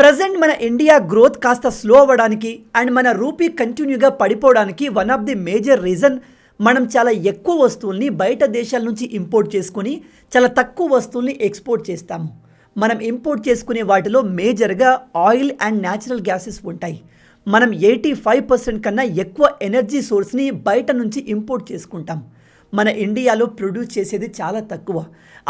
Present మన India growth కాస్త slow అవ్వడానికి అండ్ మన రూపీ కంటిన్యూగా పడిపోవడానికి one of the major reason మనం చాలా ఎక్కువ వస్తువుల్ని బయట దేశాల నుంచి ఇంపోర్ట్ చేసుకుని చాలా తక్కువ వస్తువుల్ని ఎక్స్పోర్ట్ చేస్తాము. మనం ఇంపోర్ట్ చేసుకునే వాటిలో మేజర్గా ఆయిల్ అండ్ న్యాచురల్ గ్యాసెస్ ఉంటాయి. మనం 85% కన్నా ఎక్కువ ఎనర్జీ సోర్స్ని బయట నుంచి ఇంపోర్ట్ చేసుకుంటాం. మన ఇండియాలో ప్రొడ్యూస్ చేసేది చాలా తక్కువ.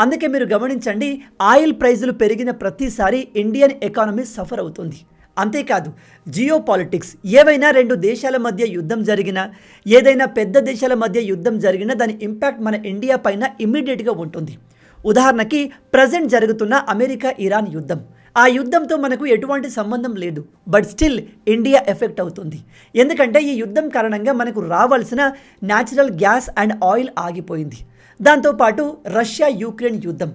అందుకే మీరు గమనించండి, ఆయిల్ ప్రైజులు పెరిగిన ప్రతిసారి ఇండియన్ ఎకానమీ సఫర్ అవుతుంది. అంతేకాదు, జియో పాలిటిక్స్, ఏవైనా రెండు దేశాల మధ్య యుద్ధం జరిగినా, ఏదైనా పెద్ద దేశాల మధ్య యుద్ధం జరిగినా దాని ఇంపాక్ట్ మన ఇండియా పైన ఇమ్మీడియట్గా ఉంటుంది. ఉదాహరణకి ప్రజెంట్ జరుగుతున్న అమెరికా ఇరాన్ యుద్ధం. ఆ యుద్ధంతో మనకు ఎటువంటి సంబంధం లేదు, బట్ స్టిల్ ఇండియా ఎఫెక్ట్ అవుతుంది. ఎందుకంటే ఈ యుద్ధం కారణంగా మనకు రావాల్సిన న్యాచురల్ గ్యాస్ అండ్ ఆయిల్ ఆగిపోయింది. దాంతోపాటు రష్యా యుక్రెయిన్ యుద్ధం,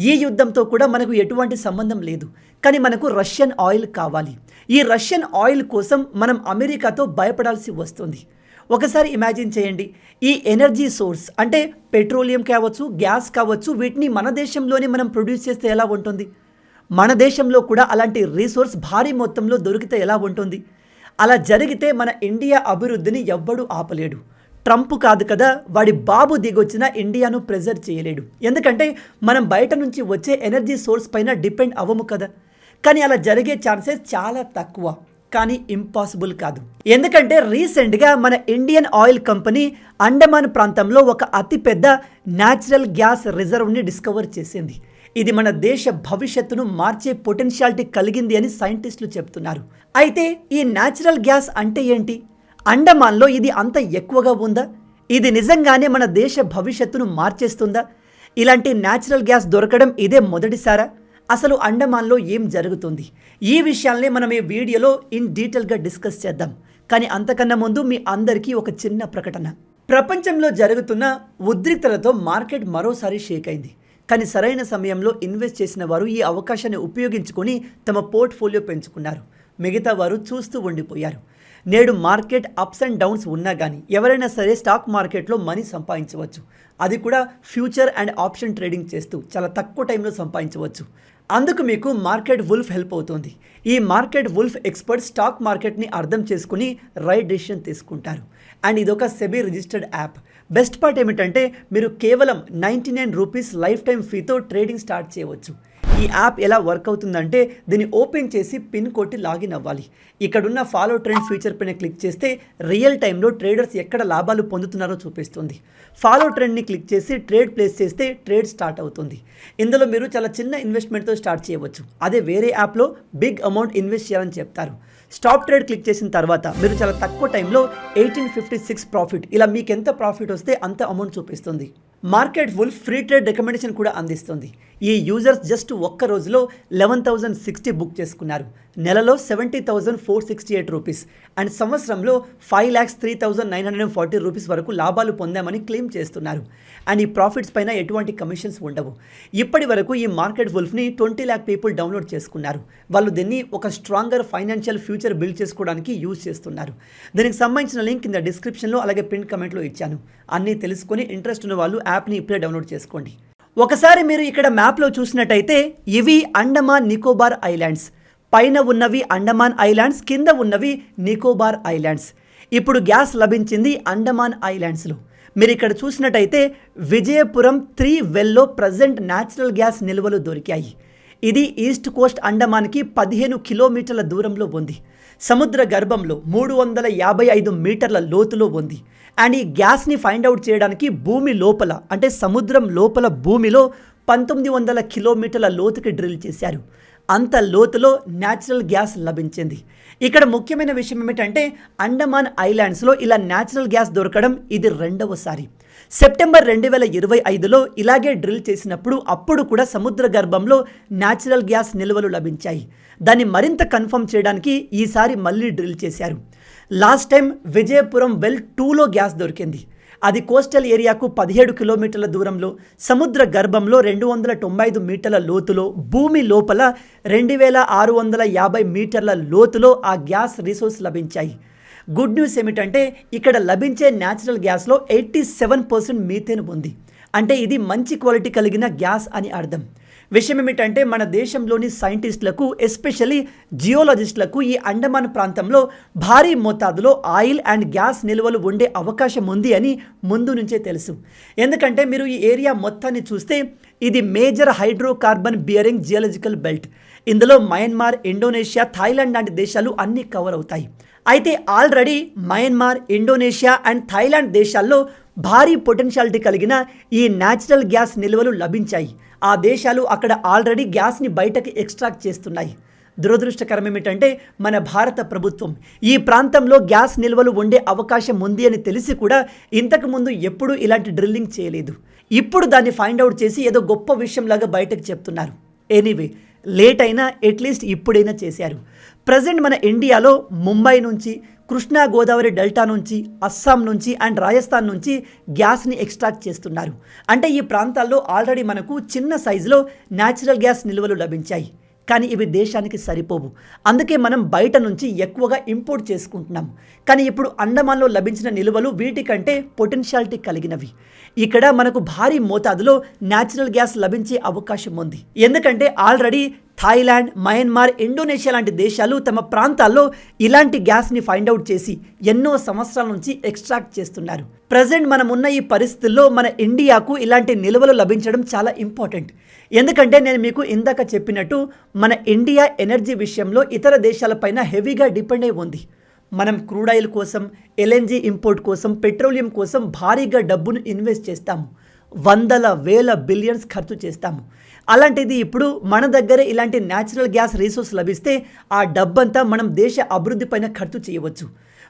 ఈ యుద్ధంతో కూడా మనకు ఎటువంటి సంబంధం లేదు, కానీ మనకు రష్యన్ ఆయిల్ కావాలి. ఈ రష్యన్ ఆయిల్ కోసం మనం అమెరికాతో భయపడాల్సి వస్తుంది. ఒకసారి ఇమాజిన్ చేయండి, ఈ ఎనర్జీ సోర్స్ అంటే పెట్రోలియం కావచ్చు, గ్యాస్ కావచ్చు, వీటిని మన దేశంలోనే మనం ప్రొడ్యూస్ చేస్తే ఎలా ఉంటుంది? మన దేశంలో కూడా అలాంటి రీసోర్స్ భారీ మొత్తంలో దొరికితే ఎలా ఉంటుంది? అలా జరిగితే మన ఇండియా అభివృద్ధిని ఎవ్వడూ ఆపలేడు. ట్రంప్ కాదు కదా, వాడి బాబు దిగొచ్చిన ఇండియాను ప్రెజర్ చేయలేడు. ఎందుకంటే మనం బయట నుంచి వచ్చే ఎనర్జీ సోర్స్ పైన డిపెండ్ అవ్వము కదా. కానీ అలా జరిగే ఛాన్సెస్ చాలా తక్కువ, కానీ ఇంపాసిబుల్ కాదు. ఎందుకంటే రీసెంట్గా మన ఇండియన్ ఆయిల్ కంపెనీ అండమాన్ ప్రాంతంలో ఒక అతిపెద్ద న్యాచురల్ గ్యాస్ రిజర్వ్ని డిస్కవర్ చేసింది. ఇది మన దేశ భవిష్యత్తును మార్చే పొటెన్షియాలిటీ కలిగింది అని సైంటిస్టులు చెప్తున్నారు. అయితే ఈ న్యాచురల్ గ్యాస్ అంటే ఏంటి? అండమాన్లో ఇది అంత ఎక్కువగా ఉందా? ఇది నిజంగానే మన దేశ భవిష్యత్తును మార్చేస్తుందా? ఇలాంటి న్యాచురల్ గ్యాస్ దొరకడం ఇదే మొదటిసారా? అసలు అండమాన్లో ఏం జరుగుతుంది? ఈ విషయాల్ని మనం ఈ వీడియోలో ఇన్ డీటెయిల్గా డిస్కస్ చేద్దాం. కానీ అంతకన్నా ముందు మీ అందరికీ ఒక చిన్న ప్రకటన. ప్రపంచంలో జరుగుతున్న ఉద్రిక్తలతో మార్కెట్ మరోసారి షేక్ అయింది. కానీ సరైన సమయంలో ఇన్వెస్ట్ చేసిన వారు ఈ అవకాశాన్ని ఉపయోగించుకొని తమ పోర్ట్ఫోలియో పెంచుకున్నారు. మిగతా వారు చూస్తూ ఉండిపోయారు. నేడు మార్కెట్ అప్స్ అండ్ డౌన్స్ ఉన్నా కానీ ఎవరైనా సరే స్టాక్ మార్కెట్లో మనీ సంపాదించవచ్చు. అది కూడా ఫ్యూచర్ అండ్ ఆప్షన్ ట్రేడింగ్ చేస్తూ చాలా తక్కువ టైంలో సంపాదించవచ్చు. అందుకు మీకు మార్కెట్ వుల్ఫ్ హెల్ప్ అవుతుంది. ఈ మార్కెట్ వుల్ఫ్ ఎక్స్పర్ట్ స్టాక్ మార్కెట్ని అర్థం చేసుకుని రైట్ డెసిషన్ తీసుకుంటారు. అండ్ ఇదొక SEBI registered app. Best part ఏమిటంటే మీరు కేవలం 99 రూపీస్ లైఫ్ టైం ఫీతో ట్రేడింగ్ స్టార్ట్ చేయవచ్చు. ఈ యాప్ ఎలా వర్క్ అవుతుందంటే, దీన్ని ఓపెన్ చేసి పిన్ కొట్టి లాగిన్ అవ్వాలి. ఇక్కడున్న ఫాలో ట్రెండ్ ఫీచర్ పైన క్లిక్ చేస్తే రియల్ టైంలో ట్రేడర్స్ ఎక్కడ లాభాలు పొందుతున్నారో చూపిస్తుంది. ఫాలో ట్రెండ్ని క్లిక్ చేసి ట్రేడ్ ప్లేస్ చేస్తే ట్రేడ్ స్టార్ట్ అవుతుంది. ఇందులో మీరు చాలా చిన్న ఇన్వెస్ట్మెంట్తో స్టార్ట్ చేయవచ్చు. అదే వేరే యాప్లో బిగ్ అమౌంట్ ఇన్వెస్ట్ చేయాలని చెప్తారు. స్టాప్ ట్రేడ్ క్లిక్ చేసిన తర్వాత మీరు చాలా తక్కువ టైంలో 1856 ప్రాఫిట్, ఇలా మీకు ఎంత ప్రాఫిట్ వస్తే అంత అమౌంట్ చూపిస్తుంది. Market wolf free trade recommendation కూడా అందిస్తుంది. ఈ యూజర్స్ జస్ట్ ఒక్క రోజులో 11,060 బుక్ చేసుకున్నారు. నెలలో 70,468 రూపీస్ అండ్ సంవత్సరంలో 5,03,940 రూపీస్ వరకు లాభాలు పొందామని క్లెయిమ్ చేస్తున్నారు. అండ్ ఈ ప్రాఫిట్స్ పైన ఎటువంటి కమిషన్స్ ఉండవు. ఇప్పటి వరకు ఈ మార్కెట్ వుల్ఫ్ని 20 lakh పీపుల్ డౌన్లోడ్ చేసుకున్నారు. వాళ్ళు దీన్ని ఒక స్ట్రాంగర్ ఫైనాన్షియల్ ఫ్యూచర్ బిల్డ్ చేసుకోవడానికి యూజ్ చేస్తున్నారు. దీనికి సంబంధించిన లింక్ కింద డిస్క్రిప్షన్లో అలాగే పిన్ కమెంట్లో ఇచ్చాను. అన్నీ తెలుసుకొని ఇంట్రెస్ట్ ఉన్న వాళ్ళు యాప్ని ఇప్పుడే డౌన్లోడ్ చేసుకోండి. ఒకసారి మీరు ఇక్కడ మ్యాప్లో చూసినట్టయితే ఇవి అండమాన్ నికోబార్ ఐలాండ్స్. పైన ఉన్నవి అండమాన్ ఐలాండ్స్, కింద ఉన్నవి నికోబార్ ఐలాండ్స్. ఇప్పుడు గ్యాస్ లభించింది అండమాన్ ఐలాండ్స్లో. మీరు ఇక్కడ చూసినట్టయితే విజయపురం 3 వెల్లో ప్రజెంట్ న్యాచురల్ గ్యాస్ నిల్వలు దొరికాయి. ఇది ఈస్ట్ కోస్ట్ అండమాన్కి 15 కిలోమీటర్ల దూరంలో ఉంది. సముద్ర గర్భంలో 355 మీటర్ల లోతులో ఉంది. అండ్ ఈ గ్యాస్ని ఫైండ్ అవుట్ చేయడానికి భూమి లోపల అంటే సముద్రం లోపల భూమిలో 1900 కిలోమీటర్ల లోతుకి డ్రిల్ చేశారు. అంత లోతులో న్యాచురల్ గ్యాస్ లభించింది. ఇక్కడ ముఖ్యమైన విషయం ఏమిటంటే అండమాన్ ఐలాండ్స్లో ఇలా న్యాచురల్ గ్యాస్ దొరకడం ఇది రెండవసారి. సెప్టెంబర్ 2025లో ఇలాగే డ్రిల్ చేసినప్పుడు అప్పుడు కూడా సముద్ర గర్భంలో న్యాచురల్ గ్యాస్ నిల్వలు లభించాయి. దాన్ని మరింత కన్ఫర్మ్ చేయడానికి ఈసారి మళ్ళీ డ్రిల్ చేశారు. లాస్ట్ టైం విజయపురం వెల్ 2లో గ్యాస్ దొరికింది. అది కోస్టల్ ఏరియాకు 17 కిలోమీటర్ల దూరంలో, సముద్ర గర్భంలో 295 మీటర్ల లోతులో, భూమి లోపల 2650 మీటర్ల లోతులో ఆ గ్యాస్ రిసోర్స్ లభించాయి. గుడ్ న్యూస్ ఏమిటంటే ఇక్కడ లభించే న్యాచురల్ గ్యాస్లో 87% మీథేన్ ఉంది. అంటే ఇది మంచి క్వాలిటీ కలిగిన గ్యాస్ అని అర్థం. విషయం ఏమిటంటే మన దేశంలోని సైంటిస్టులకు ఎస్పెషల్లీ జియోలజిస్టులకు ఈ అండమాన్ ప్రాంతంలో భారీ మోతాదులో ఆయిల్ అండ్ గ్యాస్ నిల్వలు ఉండే అవకాశం ఉంది అని ముందు నుంచే తెలుసు. ఎందుకంటే మీరు ఈ ఏరియా మొత్తాన్ని చూస్తే ఇది major hydrocarbon bearing geological belt. ఇందులో మయన్మార్, ఇండోనేషియా, థాయిలాండ్ లాంటి దేశాలు అన్నీ కవర్ అవుతాయి. అయితే already Myanmar, Indonesia and Thailand దేశాల్లో భారీ పొటెన్షియాలిటీ కలిగిన ఈ న్యాచురల్ గ్యాస్ నిల్వలు లభించాయి. ఆ దేశాలు అక్కడ ఆల్రెడీ గ్యాస్ని బయటకి ఎక్స్ట్రాక్ట్ చేస్తున్నాయి. దురదృష్టకరం ఏమిటంటే మన భారత ప్రభుత్వం ఈ ప్రాంతంలో గ్యాస్ నిల్వలు ఉండే అవకాశం ఉంది అని తెలిసి కూడా ఇంతకుముందు ఎప్పుడూ ఇలాంటి డ్రిల్లింగ్ చేయలేదు. ఇప్పుడు దాన్ని ఫైండ్ అవుట్ చేసి ఏదో గొప్ప విషయంలాగా బయటకు చెప్తున్నారు. ఎనీవే, లేట్ అయినా అట్లీస్ట్ ఇప్పుడైనా చేశారు. ప్రజెంట్ మన ఇండియాలో ముంబై నుంచి, కృష్ణా గోదావరి డెల్టా నుంచి, అస్సాం నుంచి అండ్ రాజస్థాన్ నుంచి గ్యాస్ని ఎక్స్ట్రాక్ట్ చేస్తున్నారు. అంటే ఈ ప్రాంతాల్లో ఆల్రెడీ మనకు చిన్న సైజులో న్యాచురల్ గ్యాస్ నిల్వలు లభించాయి. కానీ ఇవి దేశానికి సరిపోవు. అందుకే మనం బయట నుంచి ఎక్కువగా ఇంపోర్ట్ చేసుకుంటున్నాం. కానీ ఇప్పుడు అండమాన్లో లభించిన నిల్వలు వీటికంటే పొటెన్షియాలిటీ కలిగినవి. ఇక్కడ మనకు భారీ మోతాదులో న్యాచురల్ గ్యాస్ లభించే అవకాశం ఉంది. ఎందుకంటే ఆల్రెడీ థాయిలాండ్, మయన్మార్, ఇండోనేషియా లాంటి దేశాలు తమ ప్రాంతాల్లో ఇలాంటి గ్యాస్ని ఫైండ్ అవుట్ చేసి ఎన్నో సంవత్సరాల నుంచి ఎక్స్ట్రాక్ట్ చేస్తున్నారు. ప్రజెంట్ మనం ఉన్న ఈ పరిస్థితుల్లో మన ఇండియాకు ఇలాంటి నిల్వలు లభించడం చాలా ఇంపార్టెంట్. ఎందుకంటే నేను మీకు ఇందాక చెప్పినట్టు మన ఇండియా ఎనర్జీ విషయంలో ఇతర దేశాలపైన హెవీగా డిపెండ్ అయి ఉంది. మనం క్రూడ్ ఆయిల్ కోసం, ఎల్ఎన్జీ ఇంపోర్ట్ కోసం, పెట్రోలియం కోసం భారీగా డబ్బును ఇన్వెస్ట్ చేస్తాము. వందల వేల బిలియన్స్ ఖర్చు చేస్తాము. అలాంటిది ఇప్పుడు మన దగ్గర ఇలాంటి న్యాచురల్ గ్యాస్ రిసోర్స్ లభిస్తే ఆ డబ్బంతా మనం దేశ అభివృద్ధి పైన ఖర్చు చేయవచ్చు.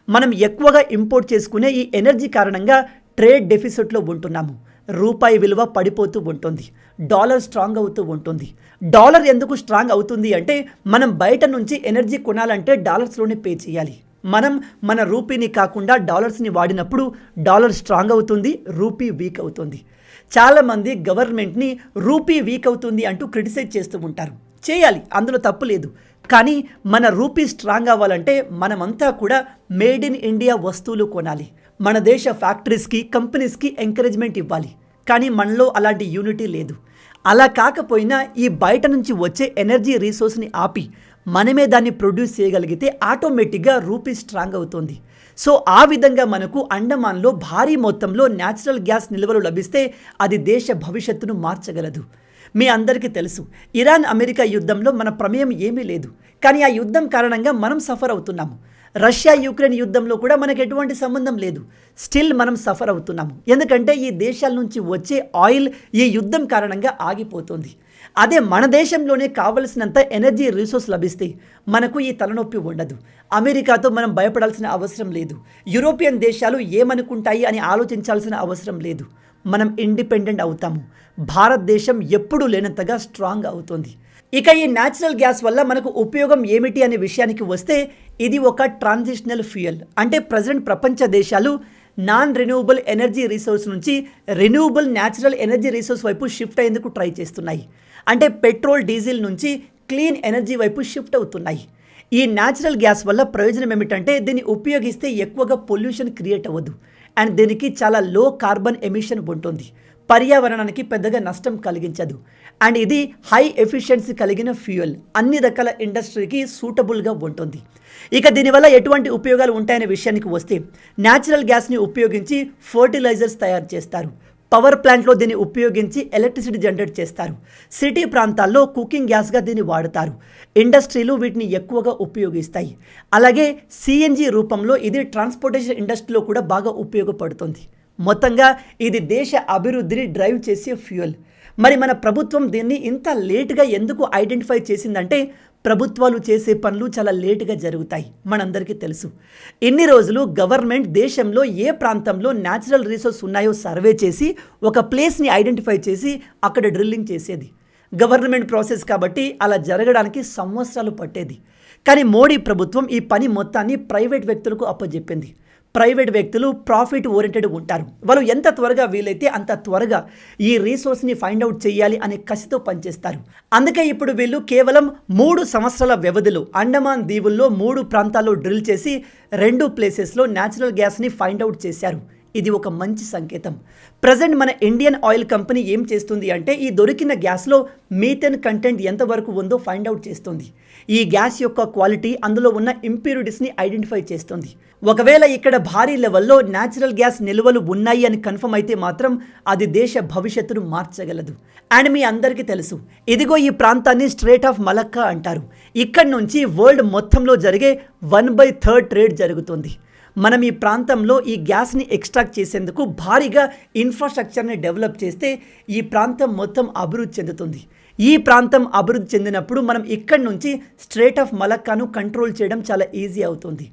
మనం ఎక్కువగా ఇంపోర్ట్ చేసుకునే ఈ ఎనర్జీ కారణంగా ట్రేడ్ డెఫిసిట్లో ఉంటున్నాము. రూపాయి విలువ పడిపోతూ ఉంటుంది, డాలర్ స్ట్రాంగ్ అవుతూ ఉంటుంది. డాలర్ ఎందుకు స్ట్రాంగ్ అవుతుంది అంటే మనం బయట నుంచి ఎనర్జీ కొనాలంటే డాలర్స్లోనే పే చేయాలి. మనం మన రూపీని కాకుండా డాలర్స్ని వాడినప్పుడు డాలర్ స్ట్రాంగ్ అవుతుంది, రూపీ వీక్ అవుతుంది. చాలామంది గవర్నమెంట్ని రూపీ వీక్ అవుతుంది అంటూ క్రిటిసైజ్ చేస్తూ ఉంటారు. చేయాలి, అందులో తప్పు లేదు. కానీ మన రూపీ స్ట్రాంగ్ అవ్వాలంటే మనమంతా కూడా మేడ్ ఇన్ ఇండియా వస్తువులు కొనాలి. మన దేశ ఫ్యాక్టరీస్కి, కంపెనీస్కి ఎంకరేజ్మెంట్ ఇవ్వాలి. కానీ మనలో అలాంటి యూనిటీ లేదు. అలా కాకపోయినా ఈ బయట నుంచి వచ్చే ఎనర్జీ రిసోర్స్ని ఆపి మనమే దాన్ని ప్రొడ్యూస్ చేయగలిగితే ఆటోమేటిక్గా రూపీ స్ట్రాంగ్ అవుతుంది. సో ఆ విధంగా మనకు అండమాన్లో భారీ మొత్తంలో న్యాచురల్ గ్యాస్ నిల్వలు లభిస్తే అది దేశ భవిష్యత్తును మార్చగలదు. మీ అందరికీ తెలుసు, ఇరాన్ అమెరికా యుద్ధంలో మన ప్రమేయం ఏమీ లేదు. కానీ ఆ యుద్ధం కారణంగా మనం సఫర్ అవుతున్నాము. రష్యా యుక్రెయిన్ యుద్ధంలో కూడా మనకు ఎటువంటి సంబంధం లేదు. స్టిల్ మనం సఫర్ అవుతున్నాము. ఎందుకంటే ఈ దేశాల నుంచి వచ్చే ఆయిల్ ఈ యుద్ధం కారణంగా ఆగిపోతుంది. అదే మన దేశంలోనే కావలసినంత ఎనర్జీ రిసోర్స్ లభిస్తే మనకు ఈ తలనొప్పి ఉండదు. అమెరికాతో మనం భయపడాల్సిన అవసరం లేదు. యూరోపియన్ దేశాలు ఏమనుకుంటాయి అని ఆలోచించాల్సిన అవసరం లేదు. మనం ఇండిపెండెంట్ అవుతాము. భారతదేశం ఎప్పుడూ లేనంతగా స్ట్రాంగ్ అవుతుంది. ఇక ఈ న్యాచురల్ గ్యాస్ వల్ల మనకు ఉపయోగం ఏమిటి అనే విషయానికి వస్తే ఇది ఒక ట్రాన్సిషనల్ ఫ్యూయల్. అంటే ప్రజెంట్ ప్రపంచ దేశాలు నాన్ రెన్యూవబుల్ ఎనర్జీ రిసోర్స్ నుంచి రెన్యూవబుల్ న్యాచురల్ ఎనర్జీ రిసోర్స్ వైపు షిఫ్ట్ అయ్యేందుకు ట్రై చేస్తున్నాయి. అంటే పెట్రోల్, డీజిల్ నుంచి క్లీన్ ఎనర్జీ వైపు షిఫ్ట్ అవుతున్నాయి. ఈ న్యాచురల్ గ్యాస్ వల్ల ప్రయోజనం ఏమిటంటే దీన్ని ఉపయోగిస్తే ఎక్కువగా పొల్యూషన్ క్రియేట్ అవ్వదు అండ్ దీనికి చాలా లో కార్బన్ ఎమిషన్ ఉంటుంది. పర్యావరణానికి పెద్దగా నష్టం కలిగించదు అండ్ ఇది హై ఎఫిషియన్సీ కలిగిన ఫ్యూయల్. అన్ని రకాల ఇండస్ట్రీకి సూటబుల్గా ఉంటుంది. ఇక దీనివల్ల ఎటువంటి ఉపయోగాలు ఉంటాయనే విషయానికి వస్తే న్యాచురల్ గ్యాస్ని ఉపయోగించి ఫర్టిలైజర్స్ తయారు చేస్తారు. పవర్ ప్లాంట్లో దీన్ని ఉపయోగించి ఎలక్ట్రిసిటీ జనరేట్ చేస్తారు. సిటీ ప్రాంతాల్లో కుకింగ్ గ్యాస్గా దీన్ని వాడతారు. ఇండస్ట్రీలు వీటిని ఎక్కువగా ఉపయోగిస్తాయి. అలాగే సిఎన్జి రూపంలో ఇది ట్రాన్స్పోర్టేషన్ ఇండస్ట్రీలో కూడా బాగా ఉపయోగపడుతుంది. మొత్తంగా ఇది దేశ అభివృద్ధిని డ్రైవ్ చేసే ఫ్యూయల్. మరి మన ప్రభుత్వం దీన్ని ఇంత లేటుగా ఎందుకు ఐడెంటిఫై చేసిందంటే ప్రభుత్వాలు చేసే పనులు చాలా లేటుగా జరుగుతాయి, మనందరికీ తెలుసు. ఇన్ని రోజులు గవర్నమెంట్ దేశంలో ఏ ప్రాంతంలో న్యాచురల్ రిసోర్స్ ఉన్నాయో సర్వే చేసి ఒక ప్లేస్ని ఐడెంటిఫై చేసి అక్కడ డ్రిల్లింగ్ చేసేది. గవర్నమెంట్ ప్రాసెస్ కాబట్టి అలా జరగడానికి సంవత్సరాలు పట్టేది. కానీ మోడీ ప్రభుత్వం ఈ పని మొత్తాన్ని ప్రైవేట్ వ్యక్తులకు అప్పచెప్పింది. ప్రైవేట్ వ్యక్తులు ప్రాఫిట్ ఓరియంటెడ్ ఉంటారు. వాళ్ళు ఎంత త్వరగా వీలైతే అంత త్వరగా ఈ రీసోర్స్ని ఫైండ్ అవుట్ చేయాలి అనే కసితో పనిచేస్తారు. అందుకే ఇప్పుడు వీళ్ళు కేవలం 3 సంవత్సరాల వ్యవధిలో అండమాన్ దీవుల్లో 3 ప్రాంతాల్లో డ్రిల్ చేసి 2 ప్లేసెస్లో న్యాచురల్ గ్యాస్ని ఫైండ్ అవుట్ చేశారు. ఇది ఒక మంచి సంకేతం. ప్రజెంట్ మన ఇండియన్ ఆయిల్ కంపెనీ ఏం చేస్తుంది అంటే ఈ దొరికిన గ్యాస్లో మీథేన్ కంటెంట్ ఎంతవరకు ఉందో ఫైండ్ అవుట్ చేస్తుంది. ఈ గ్యాస్ యొక్క క్వాలిటీ, అందులో ఉన్న ఇంప్యూరిటీస్ని ఐడెంటిఫై చేస్తుంది. ఒకవేళ ఇక్కడ భారీ లెవెల్లో న్యాచురల్ గ్యాస్ నిల్వలు ఉన్నాయి అని కన్ఫర్మ్ అయితే మాత్రం అది దేశ భవిష్యత్తును మార్చగలదు. అండ్ మీ అందరికీ తెలుసు, ఇదిగో ఈ ప్రాంతాన్ని స్ట్రేట్ ఆఫ్ మలక్కా అంటారు. ఇక్కడి నుంచి వరల్డ్ మొత్తంలో జరిగే 1/3 ట్రేడ్ జరుగుతుంది. మనం ఈ ప్రాంతంలో ఈ గ్యాస్ని ఎక్స్ట్రాక్ట్ చేసేందుకు భారీగా ఇన్ఫ్రాస్ట్రక్చర్ని డెవలప్ చేస్తే ఈ ప్రాంతం మొత్తం అభివృద్ధి చెందుతుంది. ఈ ప్రాంతం అభివృద్ధి చెందినప్పుడు మనం ఇక్కడి నుంచి స్ట్రేట్ ఆఫ్ మలక్కాను కంట్రోల్ చేయడం చాలా ఈజీ అవుతుంది.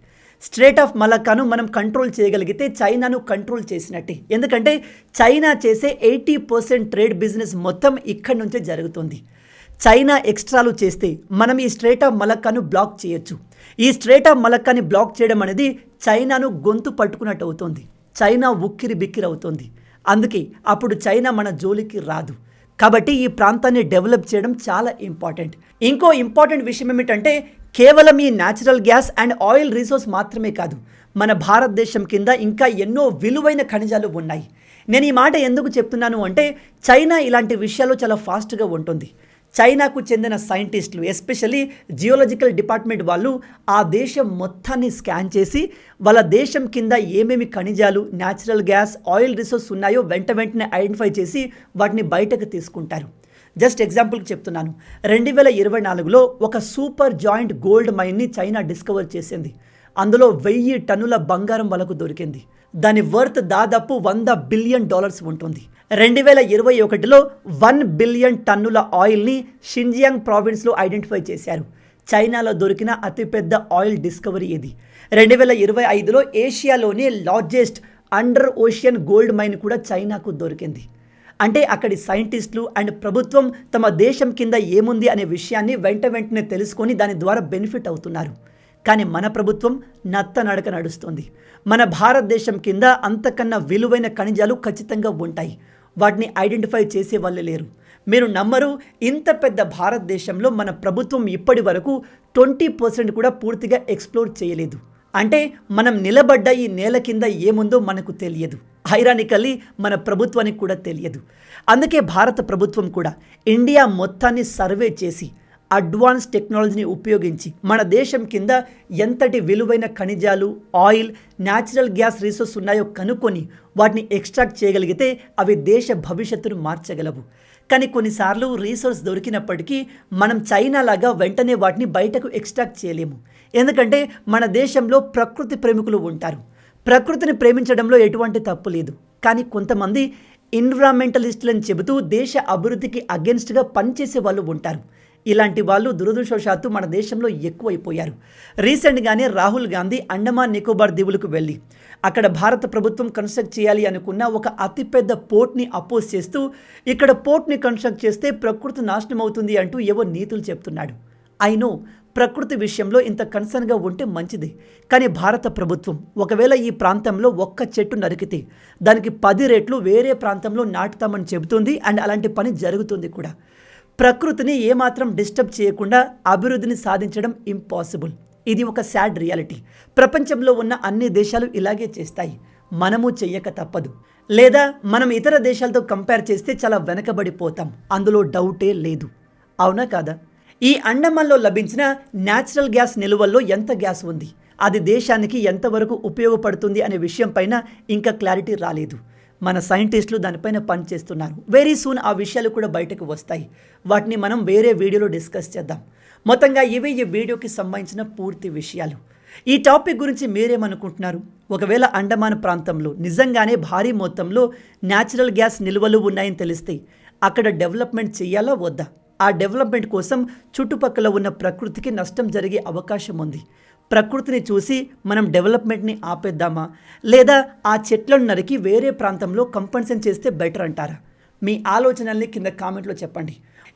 స్ట్రేట్ ఆఫ్ మలక్కాను మనం కంట్రోల్ చేయగలిగితే చైనాను కంట్రోల్ చేసినట్టే. ఎందుకంటే చైనా చేసే 80% ట్రేడ్ బిజినెస్ మొత్తం ఇక్కడి నుంచే జరుగుతుంది. చైనా ఎక్స్ట్రాలు చేస్తే మనం ఈ స్ట్రేట్ ఆఫ్ మలక్కాను బ్లాక్ చేయొచ్చు. ఈ స్ట్రేట్ ఆఫ్ మలక్కాని బ్లాక్ చేయడం అనేది చైనాను గొంతు పట్టుకున్నట్టు అవుతుంది. చైనా ఉక్కిరి బిక్కిరి అవుతుంది. అందుకే అప్పుడు చైనా మన జోలికి రాదు. కాబట్టి ఈ ప్రాంతాన్ని డెవలప్ చేయడం చాలా ఇంపార్టెంట్. ఇంకో ఇంపార్టెంట్ విషయం ఏమిటంటే కేవలం ఈ natural gas and oil resource మాత్రమే కాదు, మన భారతదేశం కింద ఇంకా ఎన్నో విలువైన ఖనిజాలు ఉన్నాయి. నేను ఈ మాట ఎందుకు చెప్తున్నాను అంటే చైనా ఇలాంటి విషయాల్లో చాలా ఫాస్ట్గా ఉంటుంది. చైనాకు చెందిన సైంటిస్టులు, ఎస్పెషల్లీ జియోలజికల్ డిపార్ట్మెంట్ వాళ్ళు ఆ దేశం మొత్తాన్ని స్కాన్ చేసి వాళ్ళ దేశం కింద ఏమేమి ఖనిజాలు, న్యాచురల్ గ్యాస్, ఆయిల్ రిసోర్స్ ఉన్నాయో వెంటనే ఐడెంటిఫై చేసి వాటిని బయటకు తీసుకుంటారు. జస్ట్ ఎగ్జాంపుల్కి చెప్తున్నాను, 2024లో ఒక సూపర్ జాయింట్ గోల్డ్ మైన్ని చైనా డిస్కవర్ చేసింది. అందులో 1000 టన్నుల బంగారం వాళ్ళకు దొరికింది. దాని వర్త్ దాదాపు $100 బిలియన్ ఉంటుంది. 2021లో 1 బిలియన్ టన్నుల ఆయిల్ని షింజియాంగ్ ప్రావిన్స్లో ఐడెంటిఫై చేశారు. చైనాలో దొరికిన అతిపెద్ద ఆయిల్ డిస్కవరీ ఇది. 2025లో ఏషియాలోనే largest under ocean gold mine కూడా చైనాకు దొరికింది. అంటే అక్కడి సైంటిస్టులు అండ్ ప్రభుత్వం తమ దేశం కింద ఏముంది అనే విషయాన్ని వెంటనే తెలుసుకొని దాని ద్వారా బెనిఫిట్ అవుతున్నారు. కానీ మన ప్రభుత్వం నత్తనడక నడుస్తుంది. మన భారతదేశం కింద అంతకన్నా విలువైన ఖనిజాలు ఖచ్చితంగా ఉంటాయి. వాటిని ఐడెంటిఫై చేసే వాళ్ళే లేరు. మీరు నమ్మరు, ఇంత పెద్ద భారతదేశంలో మన ప్రభుత్వం ఇప్పటి వరకు 20% కూడా పూర్తిగా ఎక్స్ప్లోర్ చేయలేదు. అంటే మనం నిలబడ్డ ఈ నేల కింద ఏముందో మనకు తెలియదు. ఐరానికల్లీ మన ప్రభుత్వానికి కూడా తెలియదు. అందుకే భారత ప్రభుత్వం కూడా ఇండియా మొత్తాన్ని సర్వే చేసి అడ్వాన్స్ టెక్నాలజీని ఉపయోగించి మన దేశం కింద ఎంతటి విలువైన ఖనిజాలు, ఆయిల్, న్యాచురల్ గ్యాస్ రిసోర్స్ ఉన్నాయో కనుక్కొని వాటిని ఎక్స్ట్రాక్ట్ చేయగలిగితే అవి దేశ భవిష్యత్తును మార్చగలవు. కానీ కొన్నిసార్లు రీసోర్స్ దొరికినప్పటికీ మనం చైనా లాగా వెంటనే వాటిని బయటకు ఎక్స్ట్రాక్ట్ చేయలేము. ఎందుకంటే మన దేశంలో ప్రకృతి ప్రేమికులు ఉంటారు. ప్రకృతిని ప్రేమించడంలో ఎటువంటి తప్పు లేదు. కానీ కొంతమంది ఎన్విరాన్మెంటలిస్టులని చెబుతూ దేశ అభివృద్ధికి అగెన్స్ట్గా పనిచేసే వాళ్ళు ఉంటారు. ఇలాంటి వాళ్ళు దురదృష్టవశాత్తు మన దేశంలో ఎక్కువైపోయారు. రీసెంట్గానే రాహుల్ గాంధీ అండమాన్ నికోబార్ దీవులకు వెళ్ళి అక్కడ భారత ప్రభుత్వం కన్స్ట్రక్ట్ చేయాలి అనుకున్న ఒక అతిపెద్ద పోర్ట్ని అపోజ్ చేస్తూ ఇక్కడ పోర్ట్ని కన్స్ట్రక్ట్ చేస్తే ప్రకృతి నాశనం అవుతుంది అంటూ ఏవో నీతులు చెప్తున్నాడు. అయినో ప్రకృతి విషయంలో ఇంత కన్సర్న్గా ఉంటే మంచిది. కానీ భారత ప్రభుత్వం ఒకవేళ ఈ ప్రాంతంలో ఒక్క చెట్టు నరికితే దానికి 10 రెట్లు వేరే ప్రాంతంలో నాటుతామని చెబుతుంది. అండ్ అలాంటి పని జరుగుతుంది కూడా. ప్రకృతిని ఏమాత్రం డిస్టర్బ్ చేయకుండా అభివృద్ధిని సాధించడం ఇంపాసిబుల్. ఇది ఒక సాడ్ రియాలిటీ. ప్రపంచంలో ఉన్న అన్ని దేశాలు ఇలాగే చేస్తాయి. మనము చెయ్యక తప్పదు. లేదా మనం ఇతర దేశాలతో కంపేర్ చేస్తే చాలా వెనకబడిపోతాం. అందులో డౌటే లేదు. అవునా కాదా? ఈ అండమాన్లో లభించిన న్యాచురల్ గ్యాస్ నిల్వల్లో ఎంత గ్యాస్ ఉంది, అది దేశానికి ఎంతవరకు ఉపయోగపడుతుంది అనే విషయం పైన ఇంకా క్లారిటీ రాలేదు. మన సైంటిస్టులు దానిపైన పనిచేస్తున్నారు. వెరీ సూన్ ఆ విషయాలు కూడా బయటకు వస్తాయి. వాటిని మనం వేరే వీడియోలో డిస్కస్ చేద్దాం. మొత్తంగా ఇవే ఈ వీడియోకి సంబంధించిన పూర్తి విషయాలు. ఈ టాపిక్ గురించి మీరేమనుకుంటున్నారు? ఒకవేళ అండమాన్ ప్రాంతంలో నిజంగానే భారీ మొత్తంలో న్యాచురల్ గ్యాస్ నిల్వలు ఉన్నాయని తెలిస్తే అక్కడ డెవలప్మెంట్ చేయాలా వద్దా? ఆ డెవలప్మెంట్ కోసం చుట్టుపక్కల ఉన్న ప్రకృతికి నష్టం జరిగే అవకాశం ఉంది. ప్రకృతిని చూసి మనం డెవలప్మెంట్ని ఆపేద్దామా, లేదా ఆ చెట్లను నరికి వేరే ప్రాంతంలో కంపెన్సేషన్ చేస్తే బెటర్ అంటారా? మీ ఆలోచనల్ని కింద కామెంట్లో చెప్పండి.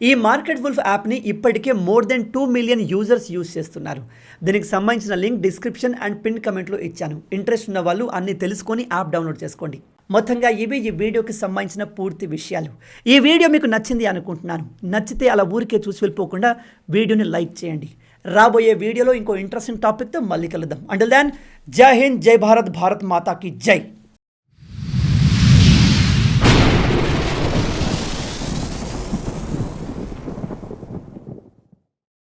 ఈ మార్కెట్ వుల్ఫ్ యాప్ని ఇప్పటికే more than 2 million users use చేస్తున్నారు. దీనికి సంబంధించిన లింక్ డిస్క్రిప్షన్ అండ్ పిన్ కమెంట్లో ఇచ్చాను. ఇంట్రెస్ట్ ఉన్న వాళ్ళు అన్ని తెలుసుకొని యాప్ డౌన్లోడ్ చేసుకోండి. మొత్తంగా ఇవి ఈ వీడియోకి సంబంధించిన పూర్తి విషయాలు. ఈ వీడియో మీకు నచ్చింది అనుకుంటున్నాను. నచ్చితే అలా ఊరికే చూసి వెళ్ళిపోకుండా వీడియోని లైక్ చేయండి. రాబోయే వీడియోలో ఇంకో ఇంట్రెస్టింగ్ టాపిక్తో మళ్ళీ కలుద్దాం. అంటిల్ దెన్, జై హింద్, జై భారత్, భారత్ మాతాకి జై.